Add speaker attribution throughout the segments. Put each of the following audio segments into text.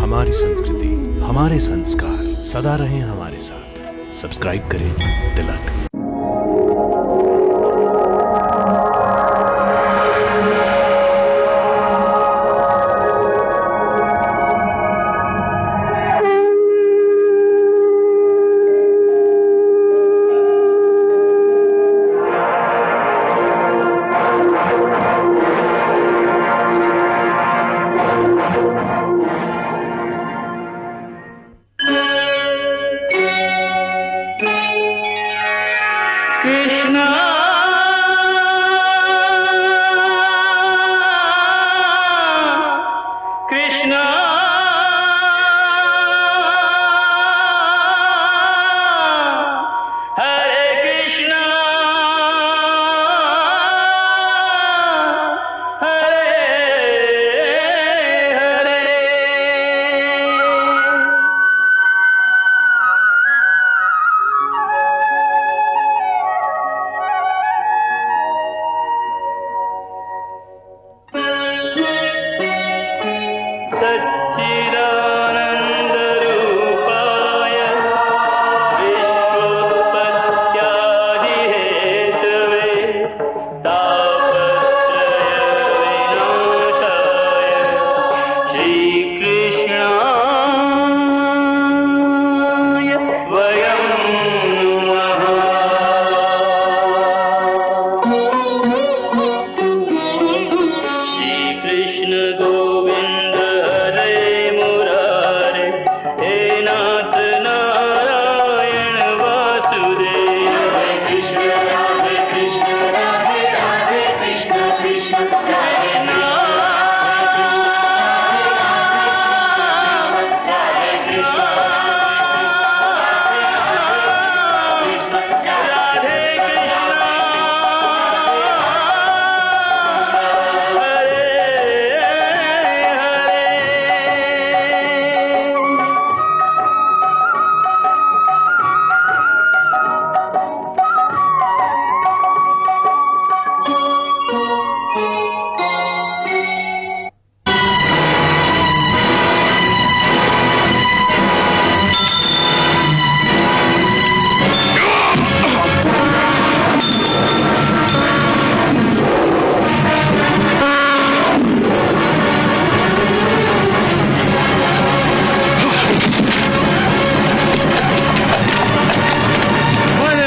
Speaker 1: हमारी संस्कृति, हमारे संस्कार सदा रहें हमारे साथ। सब्सक्राइब करें तिलक।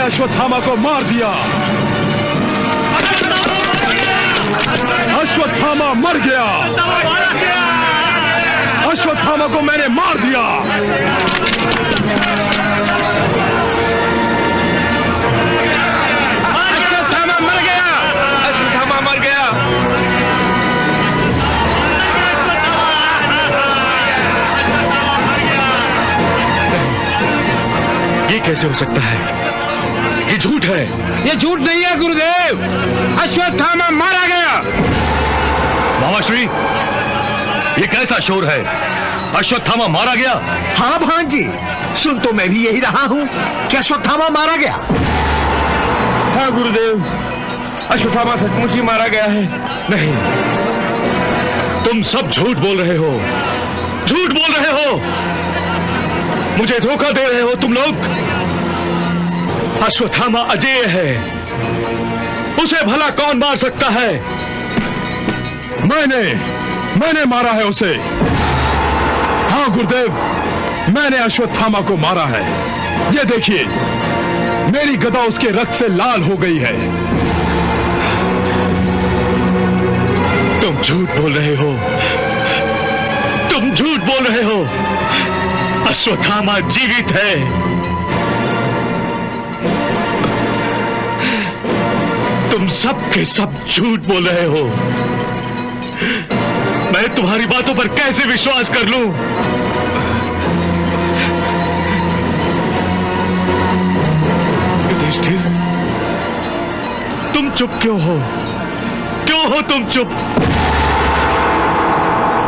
Speaker 2: अश्वत्थामा को मार दिया। अश्वत्थामा मर गया। अश्वत्थामा को मैंने मार दिया। अश्वत्थामा मर गया। अश्वत्थामा मर गया।
Speaker 3: ये कैसे हो सकता है? ये झूठ है।
Speaker 2: ये झूठ नहीं है गुरुदेव, अश्वत्थामा मारा गया।
Speaker 3: मामाश्री, ये कैसा शोर है? अश्वत्थामा मारा गया?
Speaker 4: हाँ भांजी, सुन तो मैं भी यही रहा हूँ कि अश्वत्थामा मारा गया।
Speaker 2: हाँ गुरुदेव, अश्वत्थामा सचमुच ही मारा गया है।
Speaker 3: नहीं, तुम सब झूठ बोल रहे हो। झूठ बोल रहे हो, मुझे धोखा दे रहे हो तुम लोग। अश्वत्थामा अजेय है, उसे भला कौन मार सकता है?
Speaker 2: मैंने मारा है उसे। हाँ गुरुदेव, मैंने अश्वत्थामा को मारा है। ये देखिए, मेरी गदा उसके रक्त से लाल हो गई है।
Speaker 3: तुम झूठ बोल रहे हो। तुम झूठ बोल रहे हो। अश्वत्थामा जीवित है। तुम सब के सब झूठ बोल रहे हो। मैं तुम्हारी बातों पर कैसे विश्वास कर लूं? युधिष्ठिर, तुम चुप क्यों हो? क्यों हो तुम चुप?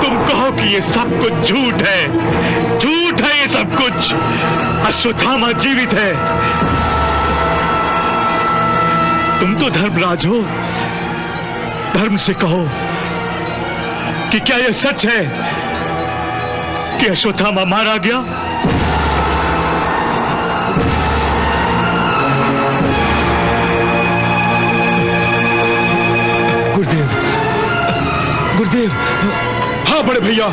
Speaker 3: तुम कहो कि ये सब कुछ झूठ है। झूठ है ये सब कुछ। अश्वत्थामा जीवित है। तुम तो धर्मराज हो, धर्म से कहो कि क्या यह सच है कि अश्वत्थामा मारा गया?
Speaker 2: गुरुदेव, हाँ बड़े भैया,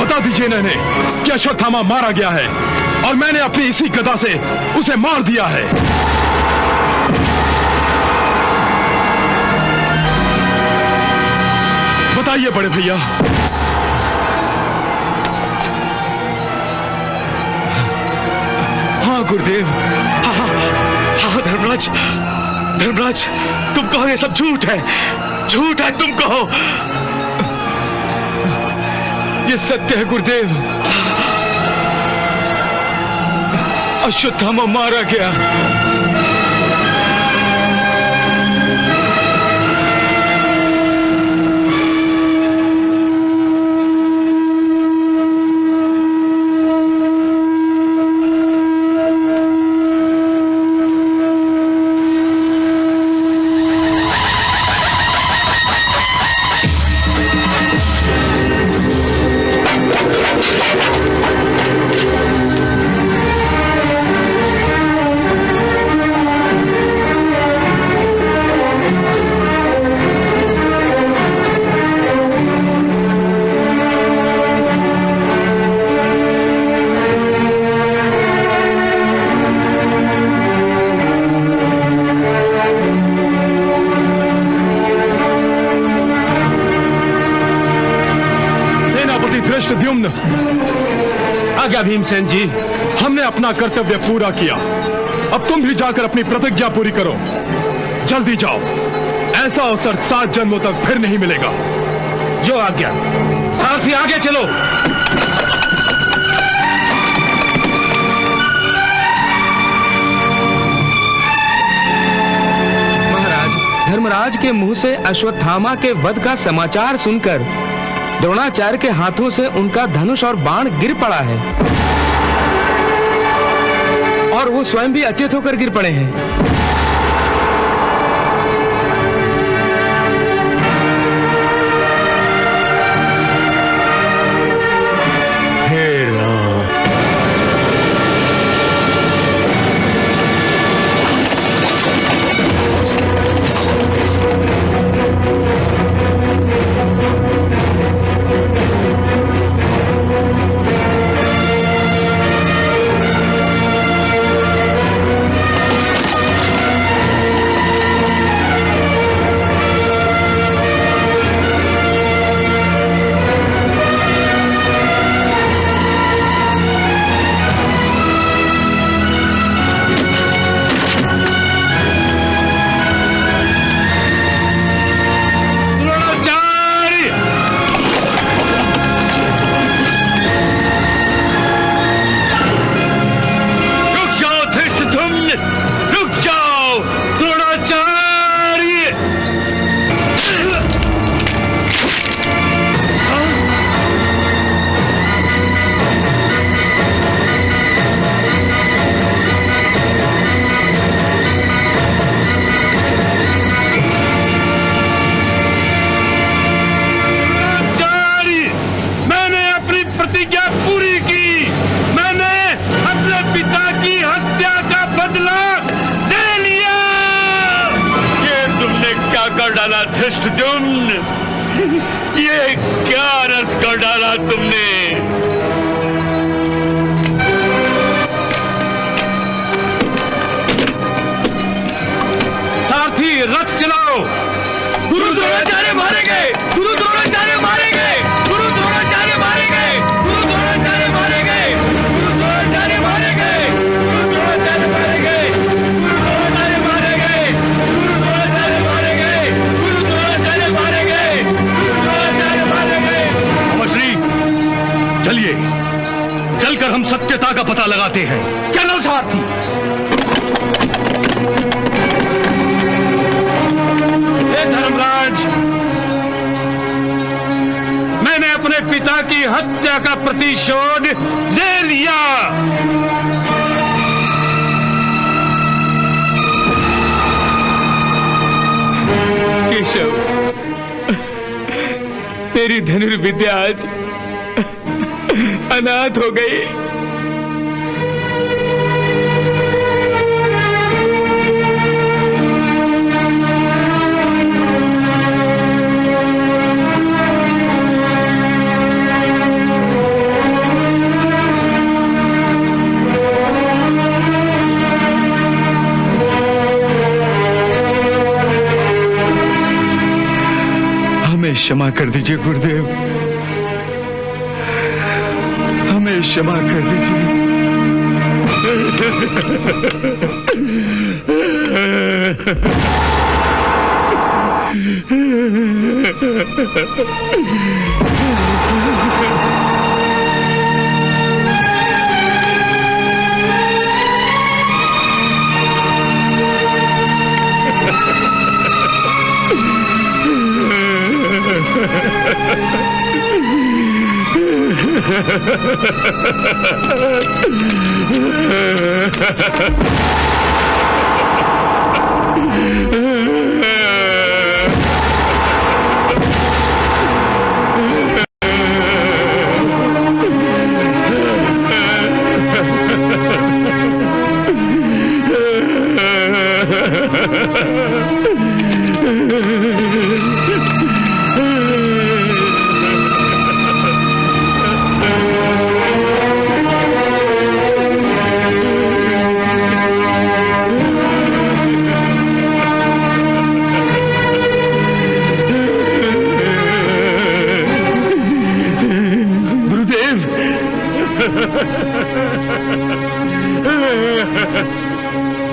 Speaker 2: बता दीजिए इन्हें कि अश्वत्थामा मारा गया है और मैंने अपनी इसी गदा से उसे मार दिया है। बताइए बड़े भैया।
Speaker 3: हाँ गुरुदेव, हाँ धर्मराज, धर्मराज, तुम कहो ये सब झूठ है, झूठ है, तुम कहो।
Speaker 2: ये सत्य है गुरुदेव, अश्वत्थामा मारा गया। धृष्टद्युम्न।
Speaker 1: आज्ञा भीमसेन जी।
Speaker 2: हमने अपना कर्तव्य पूरा किया, अब तुम भी जाकर अपनी प्रतिज्ञा पूरी करो। जल्दी जाओ, ऐसा अवसर 7 जन्मों तक फिर नहीं मिलेगा।
Speaker 1: जो आज्ञा। सारथी आगे चलो।
Speaker 5: महाराज, धर्मराज के मुंह से अश्वत्थामा के वध का समाचार सुनकर द्रोणाचार्य के हाथों से उनका धनुष और बाण गिर पड़ा है और वो स्वयं भी अचेत होकर गिर पड़े हैं।
Speaker 3: धृष्टद्युम्न, ये क्या रस कर डाला तुमने?
Speaker 1: सारथी रथ चलाओ।
Speaker 3: गुरु द्रोणाचार्य मारे गए, गुरु द्रोणाचार्य मारे गए, गुरु द्रोणाचार्य मारे गए, गुरु द्रोणाचार्य मारे गए, गुरु द्रोणाचार्य मारे गए, गुरु द्रोणाचार्य मारे गए, गुरु द्रोणाचार्य मारे गए, गुरु द्रोणाचार्य मारे गए, गुरु द्रोणाचार्य मारे गए, गुरु द्रोणाचार्य मारे गए।
Speaker 1: अमरश्री, चलिए चलकर हम सत्यता का पता लगाते हैं।
Speaker 4: चलो सारथी।
Speaker 1: धर्मराज, मैंने अपने पिता की हत्या का प्रतिशोध ले लिया।
Speaker 5: केशव, मेरी धनुर्विद्या आज
Speaker 3: अनाथ हो गई।
Speaker 4: हमें क्षमा कर दीजिए गुरुदेव, हमें क्षमा कर दीजिए।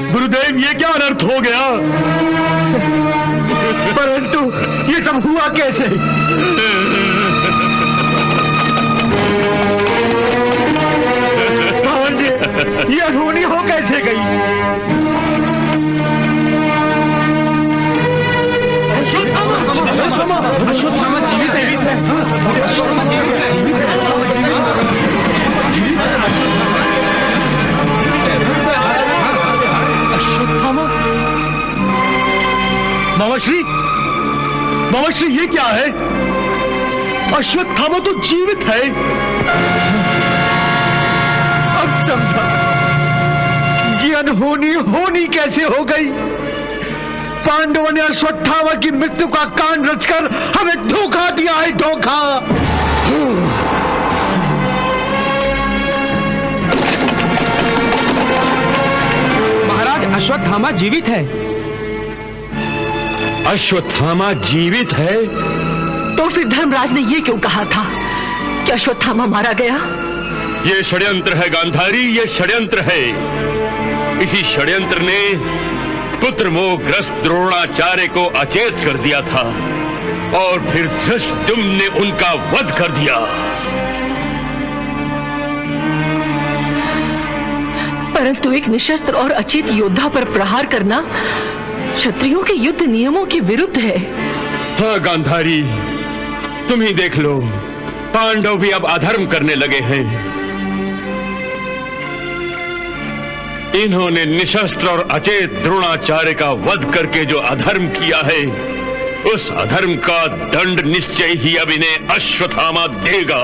Speaker 2: गुरुदेव, ये क्या अनर्थ हो गया?
Speaker 4: परंतु ये सब हुआ कैसे? भगवान जी, ये अनहोनी हो कैसे गई?
Speaker 5: अश्वत्थामा जीवित है।
Speaker 2: अश्वत्थामा? मामाश्री, मामाश्री, ये क्या है? अश्वत्थामा तो जीवित है।
Speaker 4: अब समझा, ये अनहोनी होनी कैसे हो गई? पांडवों ने अश्वत्थामा की मृत्यु का कांड रचकर हमें धोखा दिया है, धोखा।
Speaker 5: महाराज, अश्वत्थामा जीवित है।
Speaker 2: अश्वत्थामा जीवित है?
Speaker 6: तो फिर धर्मराज ने ये क्यों कहा था कि अश्वत्थामा मारा गया?
Speaker 3: ये षड्यंत्र है गांधारी, ये षड्यंत्र है। इसी षड्यंत्र ने पुत्र मोहग्रस्त द्रोणाचार्य को अचेत कर दिया था और फिर धृष्टद्युम्न ने उनका वध कर दिया।
Speaker 6: परंतु एक निशस्त्र और अचेत योद्धा पर प्रहार करना क्षत्रियों के युद्ध नियमों के विरुद्ध है।
Speaker 3: हाँ गांधारी, तुम ही देख लो, पांडव भी अब अधर्म करने लगे हैं। इन्होंने निशस्त्र और अचेत द्रोणाचार्य का वध करके जो अधर्म किया है, उस अधर्म का दंड निश्चय ही अब इन्हें अश्वत्थामा देगा।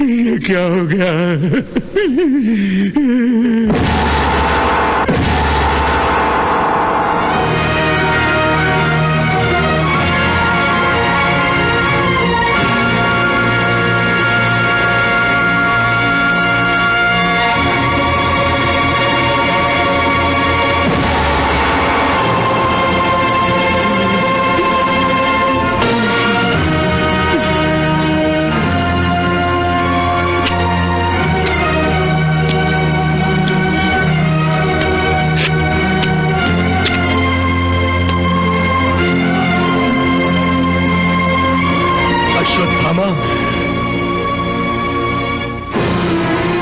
Speaker 2: ये क्या हो गया?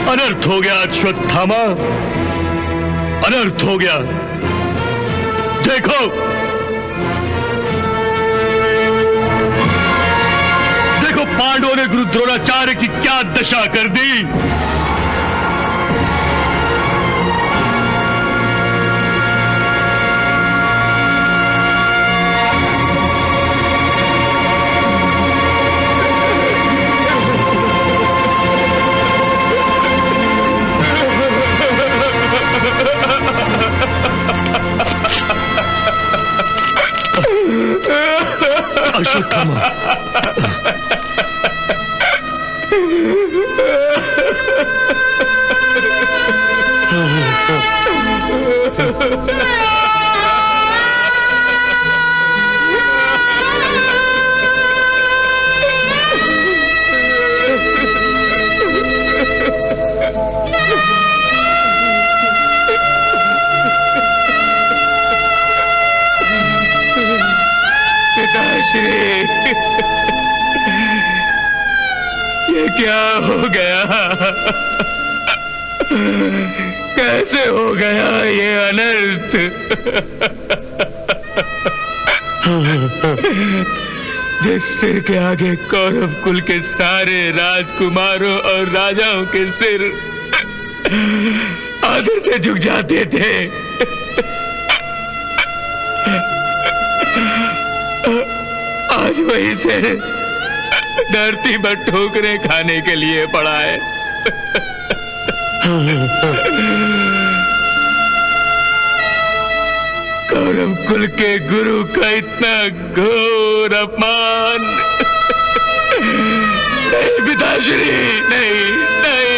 Speaker 2: अनर्थ हो गया अश्वत्थामा,
Speaker 3: अनर्थ हो गया। देखो, देखो पांडवों ने गुरु द्रोणाचार्य की क्या दशा कर दी। अश्वत्थामा, ये क्या हो गया? कैसे हो गया ये अनर्थ? जिस सिर के आगे कौरव कुल के सारे राजकुमारों और राजाओं के सिर आदर से झुक जाते थे, आज वही सिर धरती पर ठोकरें खाने के लिए पड़ा है। कौरव कुल के गुरु का इतना घोर अपमान। नहीं पिताश्री, नहीं, नहीं।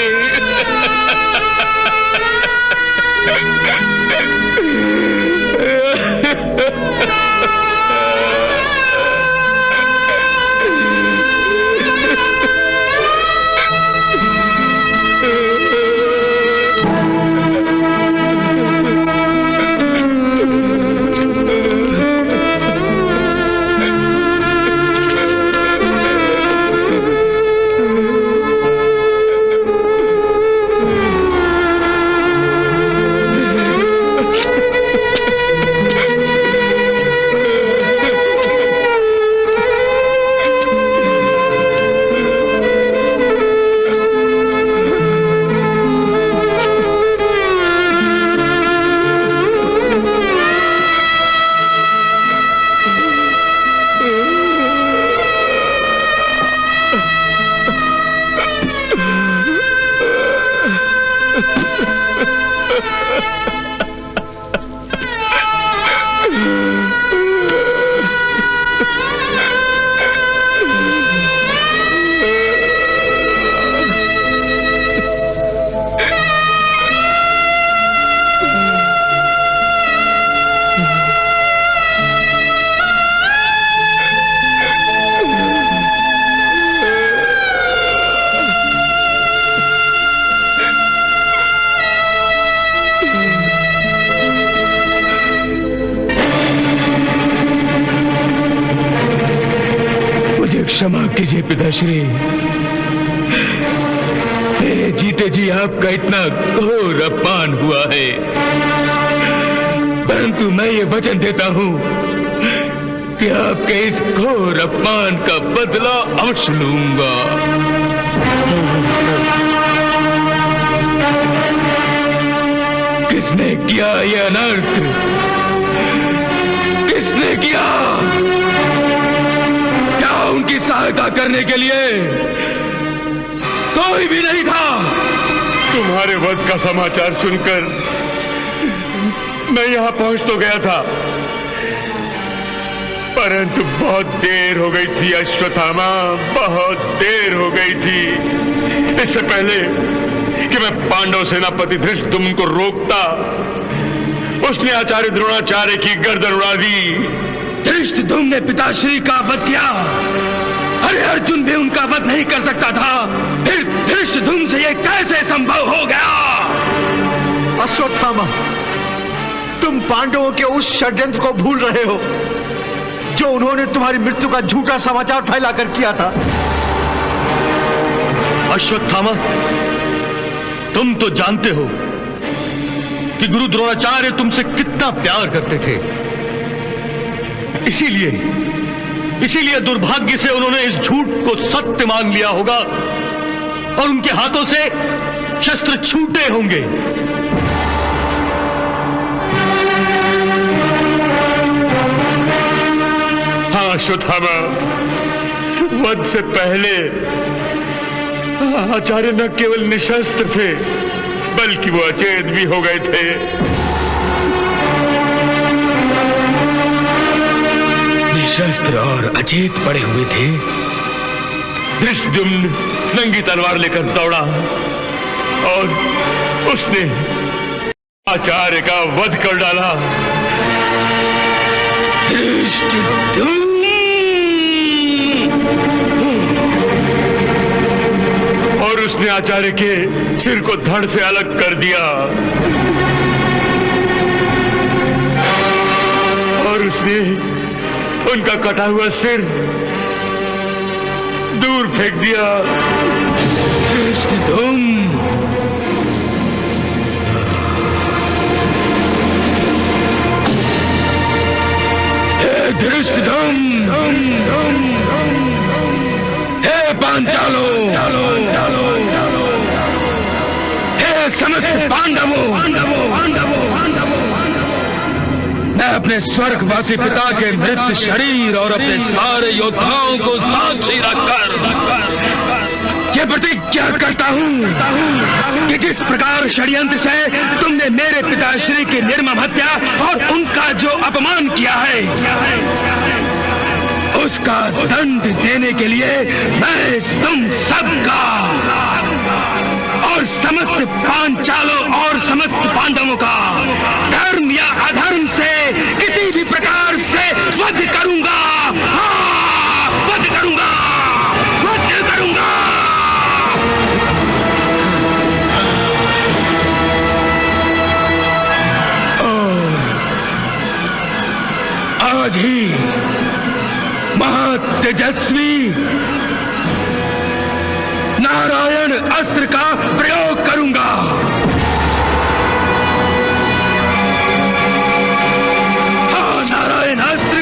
Speaker 3: क्षमा कीजिए पिताश्री, मेरे जीते जी आपका इतना घोर अपमान हुआ है, परंतु मैं ये वचन देता हूं कि आपके इस घोर अपमान का बदला अवश्य लूंगा। किसने किया ये अनर्थ? किसने किया? उनकी सहायता करने के लिए कोई भी नहीं था।
Speaker 7: तुम्हारे वध का समाचार सुनकर मैं यहां पहुंच तो गया था, परंतु बहुत देर हो गई थी अश्वत्थामा, बहुत देर हो गई थी। इससे पहले कि मैं पांडव सेनापति धृष्टद्युम्न को रोकता, उसने आचार्य द्रोणाचार्य की गर्दन उड़ा दी।
Speaker 5: धृष्टद्युम्न ने पिताश्री का वध किया। अरे अर्जुन भी उनका वध नहीं कर सकता था, फिर धृष्टद्युम्न से यह कैसे संभव हो गया?
Speaker 4: अश्वत्थामा, तुम पांडवों के उस षड्यंत्र को भूल रहे हो जो उन्होंने तुम्हारी मृत्यु का झूठा समाचार फैलाकर किया था।
Speaker 3: अश्वत्थामा, तुम तो जानते हो
Speaker 5: कि गुरु द्रोणाचार्य तुमसे कितना प्यार करते थे। इसीलिए दुर्भाग्य से उन्होंने इस झूठ को सत्य मान लिया होगा और उनके हाथों से शस्त्र छूटे होंगे।
Speaker 7: हाँ अश्वत्थामा, वध से पहले आचार्य न केवल निशस्त्र थे बल्कि वो अचेत भी हो गए थे।
Speaker 5: निशस्त्र और अचेत पड़े हुए थे।
Speaker 7: धृष्टद्युम्न नंगी तलवार लेकर दौड़ा और उसने आचार्य का वध कर डाला।
Speaker 5: धृष्टद्युम्न
Speaker 7: और उसने आचार्य के सिर को धड़ से अलग कर दिया और उसने उनका कटा हुआ सिर दूर फेंक दिया।
Speaker 5: धृष्टद्युम्न, हे धृष्टद्युम्न, हे पांचालो, हे समस्त पांडवों, मैं अपने स्वर्गवासी पिता के मृत शरीर और अपने सारे योद्धाओं को साक्षी रखकर ये प्रतिज्ञा करता हूं कि जिस प्रकार षड्यंत्र से तुमने मेरे पिताश्री की निर्मम हत्या और उनका जो अपमान किया है, उसका दंड देने के लिए मैं तुम सबका और समस्त पांचालों और समस्त पांडवों का धर्म या अधर्म से किसी भी प्रकार से वध करूंगा। हाँ, वध करूंगा, वध करूंगा। आज ही महातेजस्वी नारायण अस्त्र का प्रयोग करूंगा। हाँ, नारायण अस्त्र,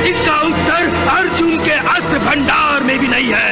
Speaker 5: इसका उत्तर अर्जुन के अस्त्र भंडार में भी नहीं है।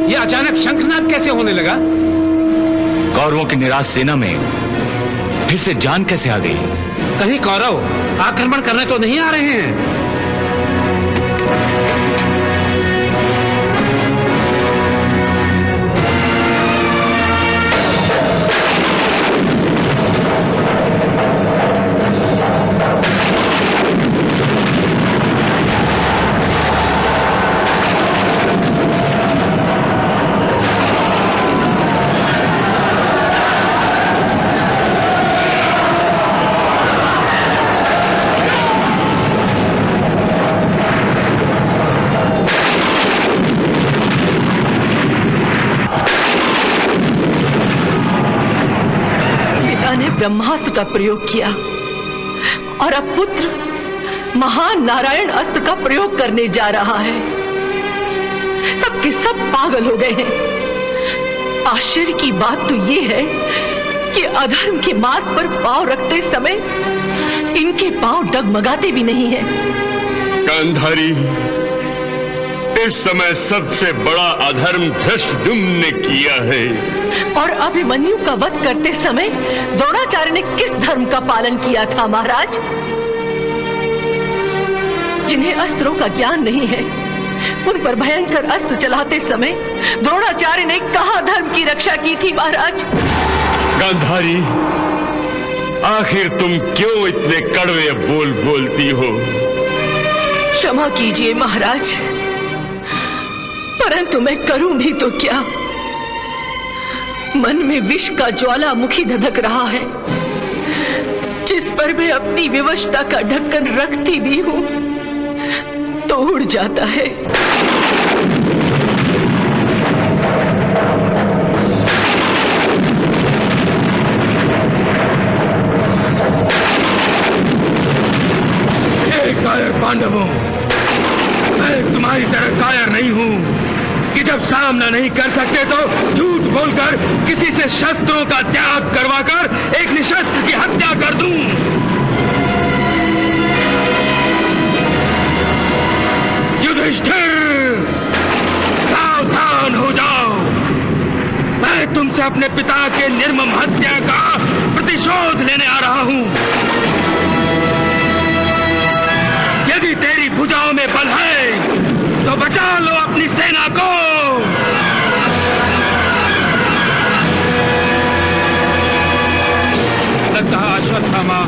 Speaker 3: ये अचानक शंखनाद कैसे होने लगा?
Speaker 5: कौरवों की निराश सेना में फिर से जान कैसे आ गई?
Speaker 3: कहीं कौरव आक्रमण करने तो नहीं आ रहे हैं?
Speaker 6: ब्रह्मास्त्र का प्रयोग किया और अब पुत्र महान नारायण अस्त्र का प्रयोग करने जा रहा है। सबके सब पागल हो गए हैं। आश्चर्य की बात तो ये है कि अधर्म के मार्ग पर पांव रखते समय इनके पांव डगमगाते भी नहीं हैं।
Speaker 7: गांधारी, इस समय सबसे बड़ा अधर्म धृष्टद्युम्न ने किया है।
Speaker 6: और अभिमन्यु का वध करते समय द्रोणाचार्य ने किस धर्म का पालन किया था महाराज? जिन्हें अस्त्रों का ज्ञान नहीं है, उन पर भयंकर अस्त्र चलाते समय द्रोणाचार्य ने कहां धर्म की रक्षा की थी महाराज?
Speaker 7: गांधारी, आखिर तुम क्यों इतने कड़वे बोल बोलती हो?
Speaker 6: क्षमा कीजिए महाराज, परंतु मैं करूं भी तो क्या? मन में विष का ज्वालामुखी धधक रहा है, जिस पर मैं अपनी विवशता का ढक्कन रखती भी हूं तो उड़ जाता है।
Speaker 5: कायर पांडवों, मैं तुम्हारी तरह कायर नहीं हूं कि जब सामना नहीं कर सकते तो झूठ बोलकर किसी से शस्त्रों का त्याग करवाकर एक निशस्त्र की हत्या कर दूं। युधिष्ठिर, सावधान हो जाओ। मैं तुमसे अपने पिता के निर्मम हत्या का प्रतिशोध लेने आ रहा हूं। यदि तेरी भुजाओं में बल है तो बचा लो अपनी सेना को।
Speaker 8: लगता है अश्वत्थामा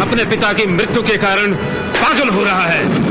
Speaker 8: अपने पिता की मृत्यु के कारण पागल हो रहा है।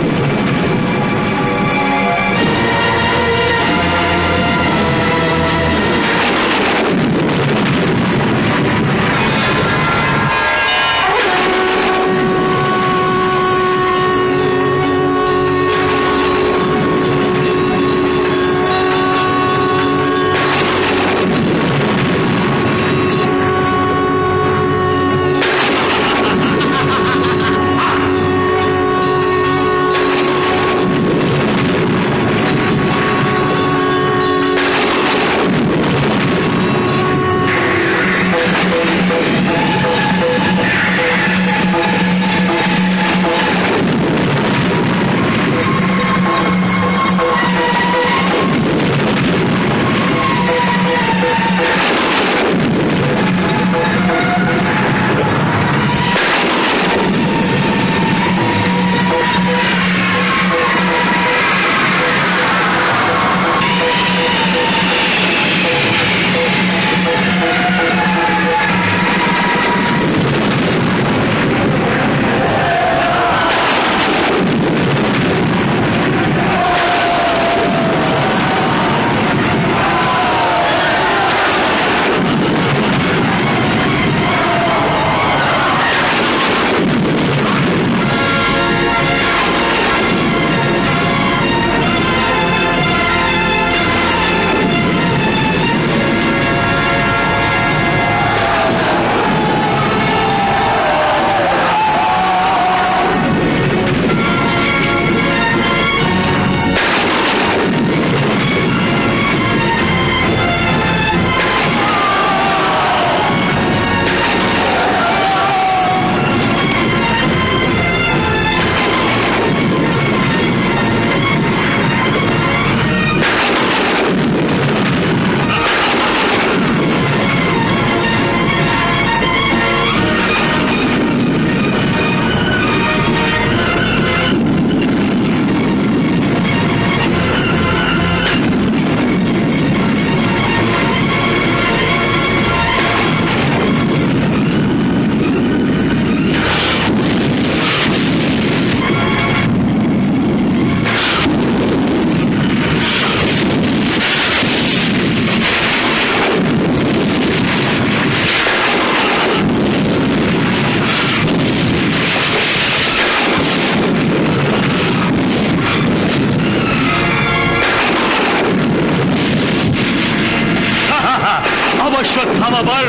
Speaker 3: अश्वत्थामा पर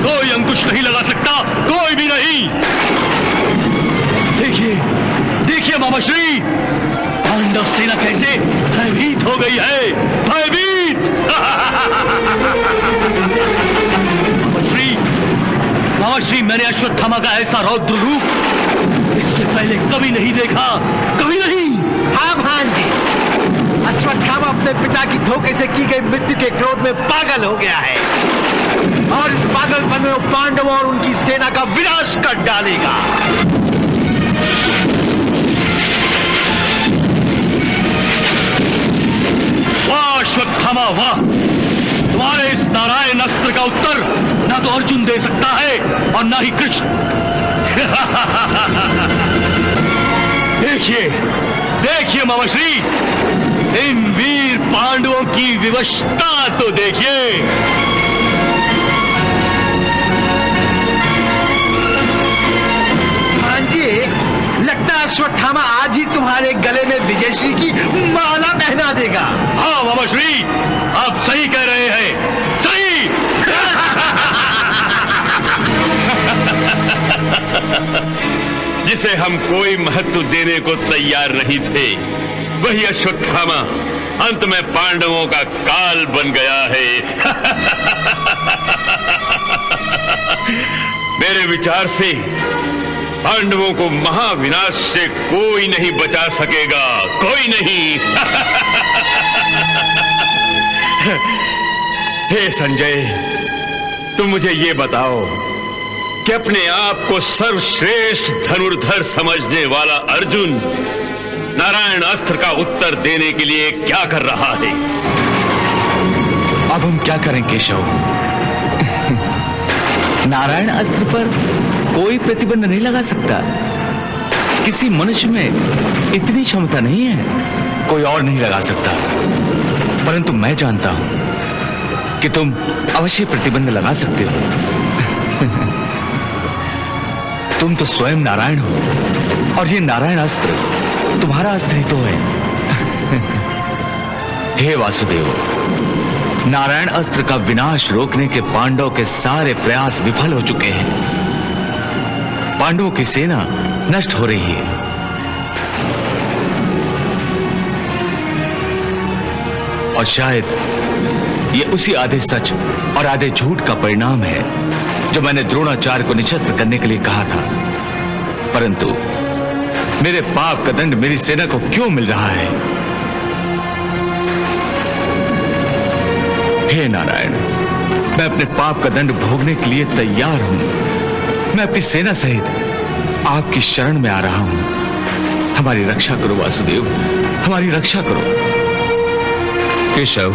Speaker 3: कोई अंकुश नहीं लगा सकता, कोई भी नहीं। देखिए देखिए मामाश्री, पांडव सेना कैसे भयभीत हो गई है, भयभीत। मामाश्री, मैंने अश्वत्थामा का ऐसा रौद्र रूप इससे पहले कभी नहीं देखा, कभी नहीं।
Speaker 4: हाँ भांजी, अश्वत्थामा अपने पिता की धोखे से की गई मृत्यु के क्रोध में पागल हो गया है और इस पागलपन में वो पांडवों और उनकी सेना का विनाश कर डालेगा।
Speaker 5: वाह अश्वत्थामा वाह, तुम्हारे इस नारायण अस्त्र का उत्तर ना तो अर्जुन दे सकता है और ना ही कृष्ण। देखिए देखिए मामाश्री, इन वीर पांडवों की विवशता तो देखिए।
Speaker 4: हाँ जी, लगता है अश्वत्थामा आज ही तुम्हारे गले में विजयश्री की माला पहना देगा।
Speaker 5: हाँ मामाश्री, आप सही कह रहे हैं, सही।
Speaker 7: जिसे हम कोई महत्व देने को तैयार नहीं थे, वही अश्वत्थामा अंत में पांडवों का काल बन गया है। मेरे विचार से पांडवों को महाविनाश से कोई नहीं बचा सकेगा, कोई नहीं। हे संजय, तुम मुझे ये बताओ कि अपने आप को सर्वश्रेष्ठ धनुर्धर समझने वाला अर्जुन नारायण अस्त्र का उत्तर देने के लिए क्या कर रहा है?
Speaker 5: अब हम क्या करें केशव? नारायण अस्त्र पर कोई प्रतिबंध नहीं लगा सकता। किसी मनुष्य में इतनी क्षमता नहीं है, कोई और नहीं लगा सकता। परंतु मैं जानता हूं कि तुम अवश्य प्रतिबंध लगा सकते हो। तुम तो स्वयं नारायण हो और ये नारायण अस्त्र तुम्हारा अस्त्र ही तो है। हे वासुदेव, नारायण अस्त्र का विनाश रोकने के पांडवों के सारे प्रयास विफल हो चुके हैं। पांडवों की सेना नष्ट हो रही है। और शायद ये उसी आधे सच और आधे झूठ का परिणाम है जो मैंने द्रोणाचार्य को निशस्त्र करने के लिए कहा था। परंतु मेरे पाप का दंड मेरी सेना को क्यों मिल रहा है? हे नारायण, मैं अपने पाप का दंड भोगने के लिए तैयार हूं। मैं अपनी सेना सहित आपकी शरण में आ रहा हूं। हमारी रक्षा करो वासुदेव, हमारी रक्षा करो।
Speaker 8: केशव,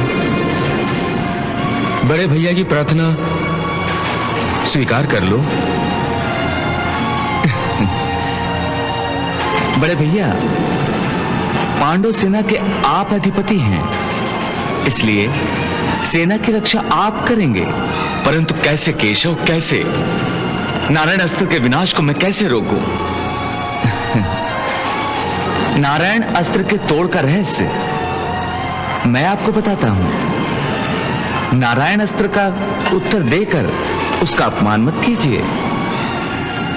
Speaker 8: बड़े भैया की प्रार्थना स्वीकार कर लो।
Speaker 5: बड़े भैया, पांडव सेना के आप अधिपति हैं, इसलिए सेना की रक्षा आप करेंगे। परंतु कैसे केशव, कैसे? नारायण अस्त्र के विनाश को मैं कैसे रोकूं? नारायण अस्त्र के तोड़ का रहस्य मैं आपको बताता हूं। नारायण अस्त्र का उत्तर देकर उसका अपमान मत कीजिए।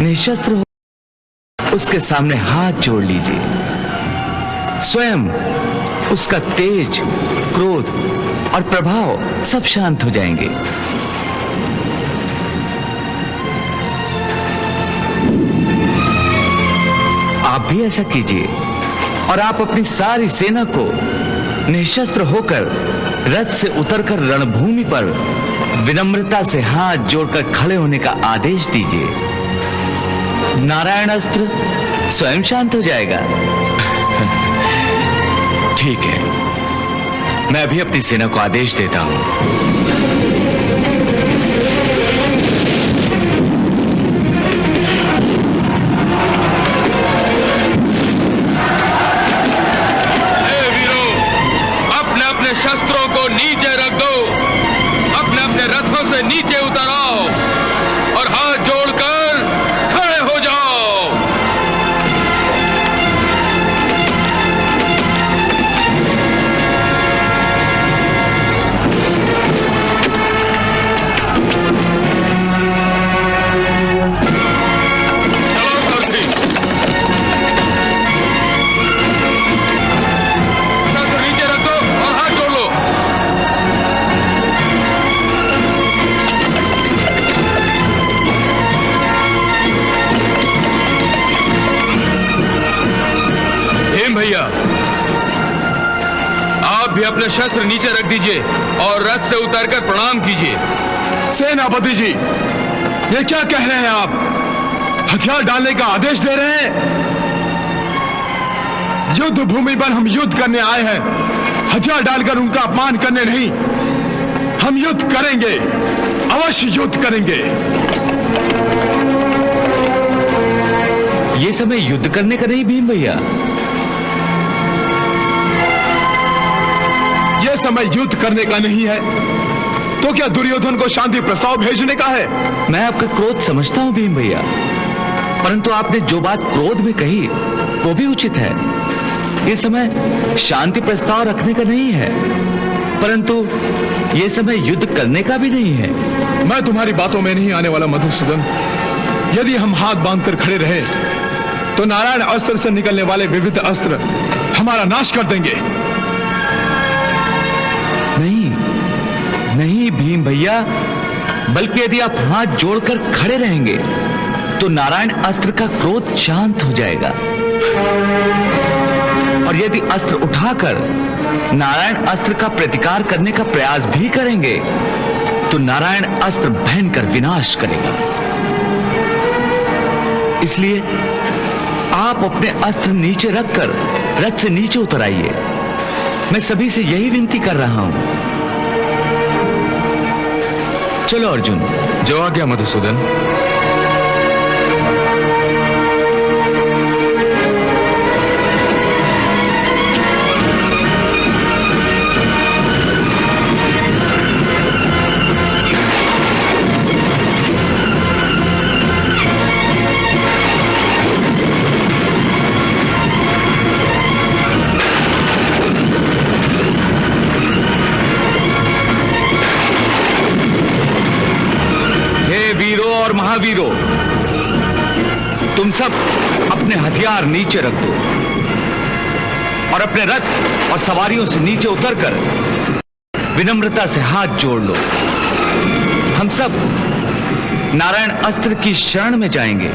Speaker 5: निशस्त्र हो उसके सामने हाथ जोड़ लीजिए। स्वयं उसका तेज, क्रोध और प्रभाव सब शांत हो जाएंगे। आप भी ऐसा कीजिए और आप अपनी सारी सेना को निशस्त्र होकर रथ से उतरकर रणभूमि पर विनम्रता से हाथ जोड़कर खड़े होने का आदेश दीजिए। नारायण अस्त्र स्वयं शांत हो जाएगा। ठीक है, मैं अभी अपनी सेना को आदेश देता हूं।
Speaker 3: शस्त्रों को नीचे रख दो, अपने अपने रथों से नीचे उतर आओ और हाथ जोड़कर खड़े हो जाओ। अपने शस्त्र नीचे रख दीजिए और रथ से उतरकर प्रणाम कीजिए।
Speaker 2: सेनापति जी, ये क्या कह रहे हैं आप? हथियार डालने का आदेश दे रहे हैं? युद्ध भूमि पर हम युद्ध करने आए हैं, हथियार डालकर उनका अपमान करने नहीं। हम युद्ध करेंगे, अवश्य युद्ध करेंगे।
Speaker 5: ये समय युद्ध करने का नहीं भीम भैया,
Speaker 2: यह समय युद्ध करने का नहीं है तो क्या दुर्योधन को शांति प्रस्ताव भेजने का है?
Speaker 5: मैं आपका क्रोध समझता हूं भीम भैया, परंतु आपने जो बात क्रोध में कही वो भी उचित है। ये समय शांति प्रस्ताव रखने का नहीं है, परंतु ये समय युद्ध करने का भी नहीं है।
Speaker 2: मैं तुम्हारी बातों में नहीं आने वाला मधुसूदन। यदि हम हाथ बांधकर खड़े रहे तो नारायण अस्त्र से निकलने वाले विविध अस्त्र हमारा नाश कर देंगे।
Speaker 5: नहीं नहीं भीम भैया, बल्कि यदि आप हाथ जोड़कर खड़े रहेंगे तो नारायण अस्त्र का क्रोध शांत हो जाएगा, और यदि अस्त्र उठाकर नारायण अस्त्र का प्रतिकार करने का प्रयास भी करेंगे तो नारायण अस्त्र भयंकर विनाश करेगा। इसलिए आप अपने अस्त्र नीचे रखकर रथ से नीचे उतर आइए। मैं सभी से यही विनती कर रहा हूं। चलो अर्जुन।
Speaker 3: जो आज्ञा मधुसूदन।
Speaker 5: महावीरों, तुम सब अपने हथियार नीचे रख दो और अपने रथ और सवारियों से नीचे उतरकर विनम्रता से हाथ जोड़ लो। हम सब नारायण अस्त्र की शरण में जाएंगे।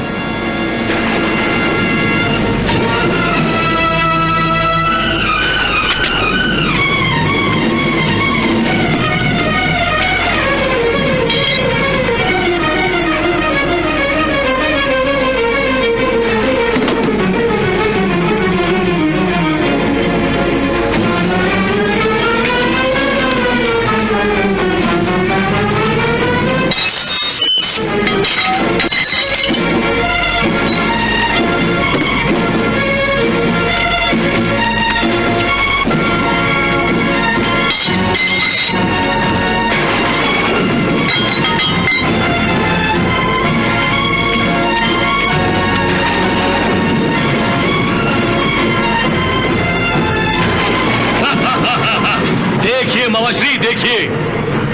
Speaker 5: देखिए मवाश्री, देखिए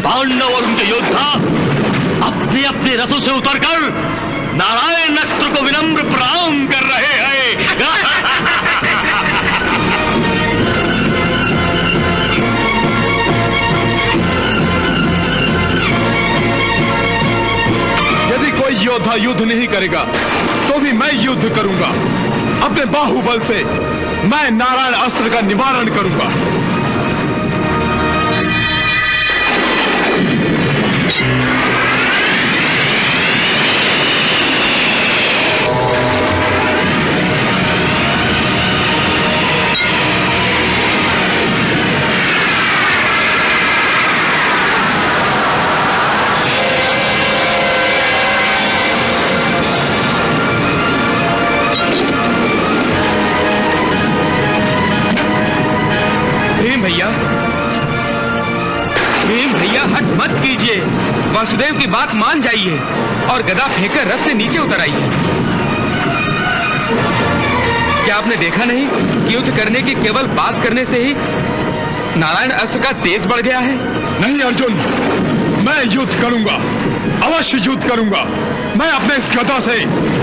Speaker 5: पांडव और उनके योद्धा अपने अपने रथों से उतरकर नारायण अस्त्र को विनम्र प्रणाम कर रहे हैं।
Speaker 2: यदि कोई योद्धा युद्ध नहीं करेगा तो भी मैं युद्ध करूंगा। अपने बाहुबल से मैं नारायण अस्त्र का निवारण करूंगा।
Speaker 3: भीम भैया हट मत कीजिए, वासुदेव की बात मान जाइए और गदा फेंककर रथ से नीचे उतर आइए। क्या आपने देखा नहीं कि युद्ध करने की केवल बात करने से ही नारायण अस्त्र का तेज बढ़ गया है?
Speaker 2: नहीं अर्जुन, मैं युद्ध करूंगा, अवश्य युद्ध करूंगा। मैं अपने इस गदा से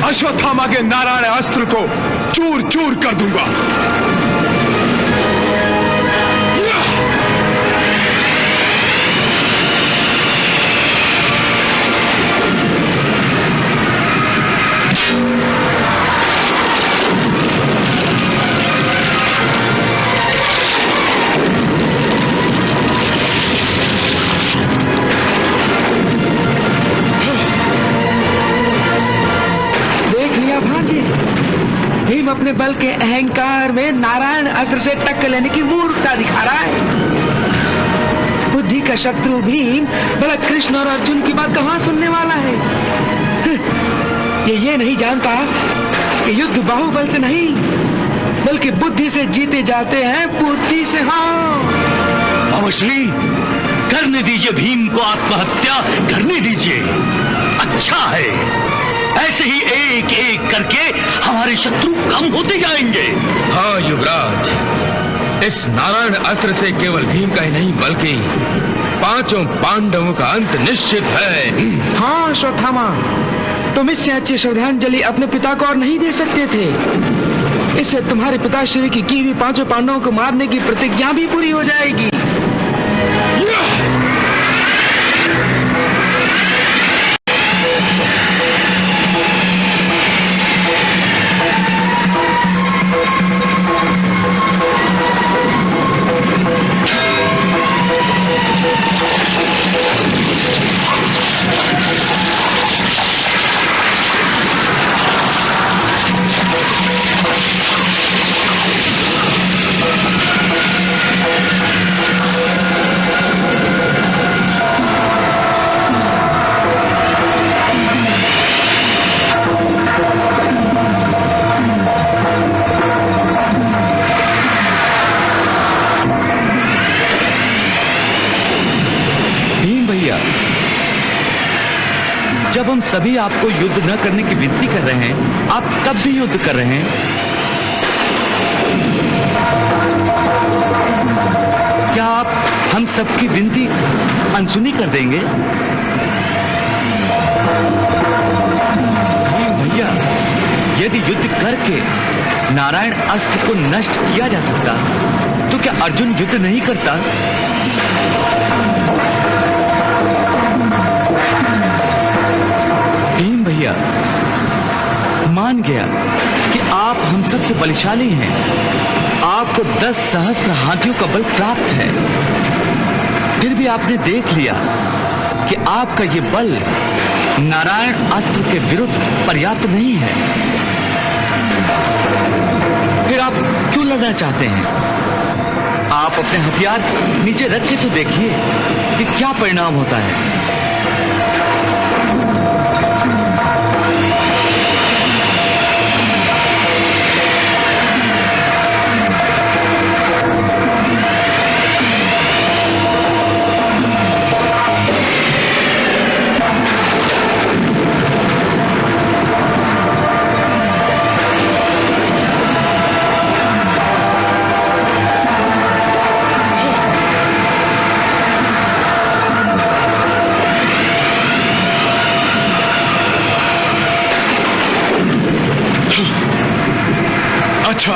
Speaker 2: अश्वत्थामा के नारायण अस्त्र को चूर चूर कर दूंगा।
Speaker 5: भीम अपने बल के अहंकार में नारायण अस्त्र से टक्कर लेने की मूर्खता दिखा रहा है। बुद्धि का शत्रु भीम भला कृष्ण और अर्जुन की बात कहां सुनने वाला है। ये नहीं जानता कि युद्ध बाहुबल से नहीं बल्कि बुद्धि से जीते जाते हैं, बुद्धि से। हाँ
Speaker 9: अवश्य करने दीजिए, भीम को आत्महत्या करने दीजिए। अच्छा है, ऐसे ही एक एक करके हमारे शत्रु कम होते जाएंगे।
Speaker 8: हाँ युवराज, इस नारायण अस्त्र से केवल भीम का ही नहीं बल्कि 5 पांडवों का अंत निश्चित है।
Speaker 5: हाँ अश्वत्थामा, तुम इससे अच्छी श्रद्धांजलि अपने पिता को और नहीं दे सकते थे। इससे तुम्हारे पिताश्री की हुई 5 पांडवों को मारने की प्रतिज्ञा भी पूरी हो जाएगी।
Speaker 9: जब हम सभी आपको युद्ध न करने की विनती कर रहे हैं, आप तब भी युद्ध कर रहे हैं। क्या आप हम सबकी विनती अनसुनी कर देंगे? भैया, यदि युद्ध करके नारायण अस्त्र को नष्ट किया जा सकता तो क्या अर्जुन युद्ध नहीं करता? भीम भैया मान गया कि आप हम सबसे बलशाली हैं। आपको 10 सहस्त्र हाथियों का बल प्राप्त है। फिर भी आपने देख लिया कि आपका ये बल नारायण अस्त्र के विरुद्ध पर्याप्त नहीं है। फिर आप क्यों लड़ना चाहते हैं? आप अपने हथियार नीचे रख के तो देखिए कि क्या परिणाम होता है।
Speaker 2: अच्छा,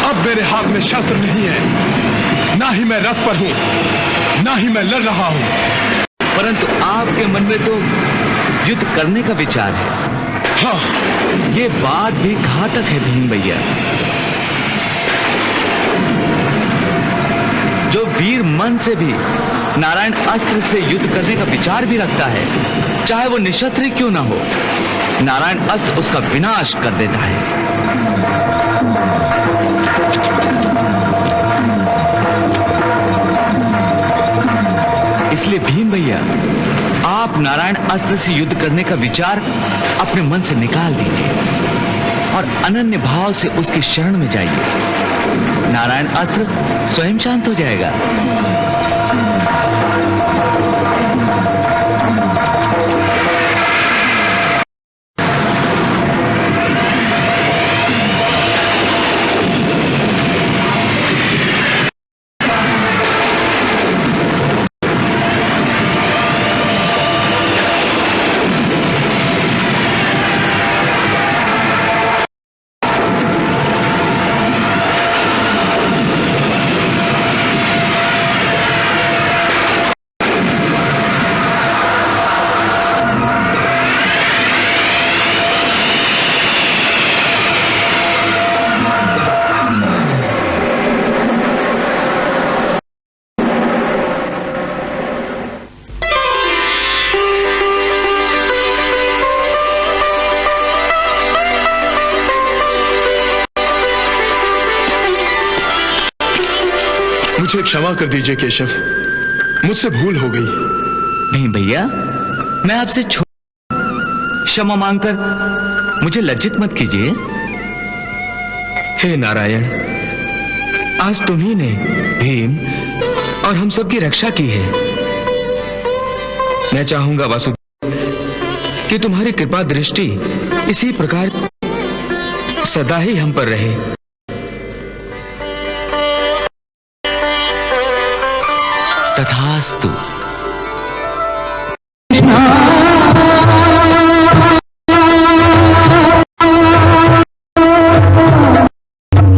Speaker 2: अब मेरे हाथ में शस्त्र नहीं है, ना ही मैं रथ पर हूं, ना ही मैं लड़ रहा हूं।
Speaker 9: परंतु आपके मन में तो युद्ध करने का विचार है।
Speaker 2: हाँ,
Speaker 9: ये बात भी घातक है भीम भैया। जो वीर मन से भी नारायण अस्त्र से युद्ध करने का विचार भी रखता है, चाहे वो निशस्त्र क्यों ना हो, नारायण अस्त्र उसका विनाश कर देता है। इसलिए भीम भैया, आप नारायण अस्त्र से युद्ध करने का विचार अपने मन से निकाल दीजिए और अनन्य भाव से उसकी शरण में जाइए। नारायण अस्त्र स्वयं शांत हो जाएगा।
Speaker 2: मुझे क्षमा कर दीजिए केशव, मुझसे भूल हो गई।
Speaker 9: नहीं भैया, मैं आपसे क्षमा मांगकर मुझे लज्जित मत कीजिए।
Speaker 8: हे नारायण, आज तुम्ही ने भीम और हम सब की रक्षा की है। मैं चाहूंगा वासुदेव कि तुम्हारी कृपा दृष्टि इसी प्रकार सदा ही हम पर रहे।
Speaker 9: तथास्तु।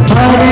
Speaker 3: हरे